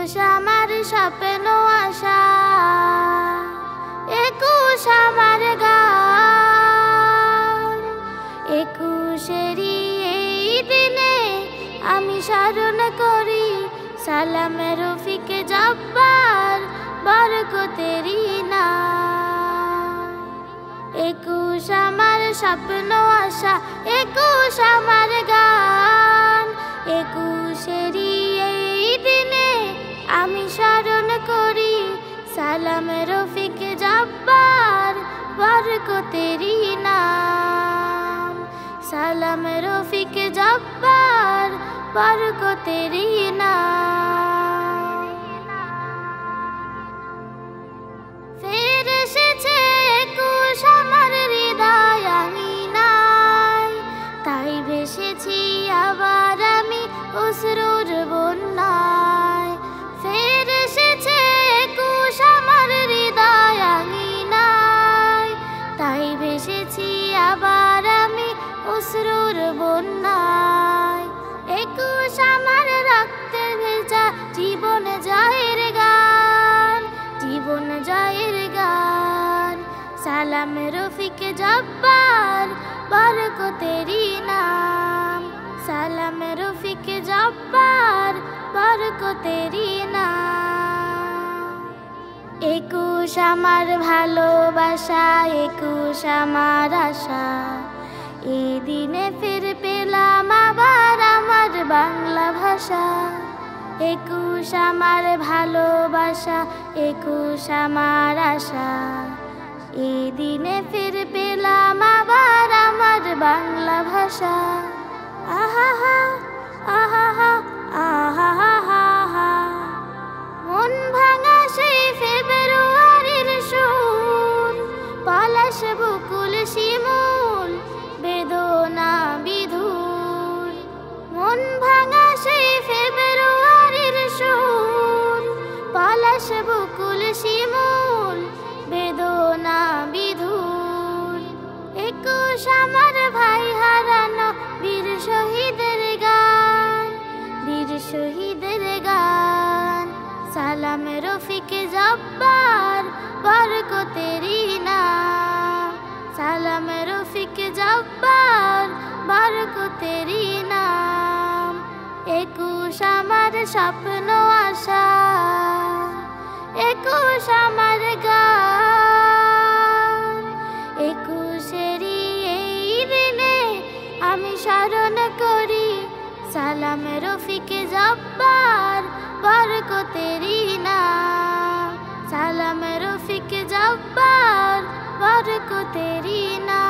একুশ আমার স্বপ্ন আশা, একুশ আমার গান। একুশেরই এই দিনে আমি স্মরণ করি সালামে রফিক জব্বার বরকতেরই নাম। একুশ আমার স্বপ্ন আশা, একুশ আমার গান। একুশেরই এই দিনে আমি স্মরণ করি সালামে রফিক জব্বার বরকতেরই নাম। সালামে রফিক জব্বার বরকতেরই নাম। ফের এসেছে একুশ আমার হৃদয় আঙিনায়, তাই ভেসেছি আবার আমি অশ্রুর বন্যায়। ফের এসেছে একুশ আমার হৃদয় আঙিনায়, তাই ভেসেছি আবার আমি অশ্রুর বন্যায়। একুশ আমার রক্তে ভেজা জীবন জয়ের গান, জীবন জয়ের গান। সালামে রফিক জব্বার বরকতেরই নাম। সালামে রফিক জব্বার বরকতেরই নাম। একুশ আমার ভালোবাসা, একুশ আমার আশা, এই দিনে ফির পেলাম আবার আমার বাংলা ভাষা। একুশ আমার ভালোবাসা, একুশ আমার আশা, এই দিনে ফির পেলাম আবার আমার বাংলা ভাষা। আহা হা আহা হা আহা হা হা, মন ভাঙা সেই ফেব্রুয়ারির সুর, পলাশ বকুল শিমুল বেদনা বিধুর। মন ভাঙা সেই ফেব্রুয়ারির সুর, পলাশ বকুল শিমুল বেদনা বিধুর। একুশ আমার ভাই হারানো বীর শহীদের গান, বীর শহীদের গান। সালামে রফিক জব্বার বরকতেরই নাম। সালামে রফিক জব্বার বরকতেরই নাম। একুশ আমার স্বপ্ন আশা, একুশ আমার গান। একুশেরই এই দিনে আমি স্মরণ করি সালামে রফিক জব্বার বরকতেরই নাম। সালামে রফিক জব্বার বরকতেরই নাম।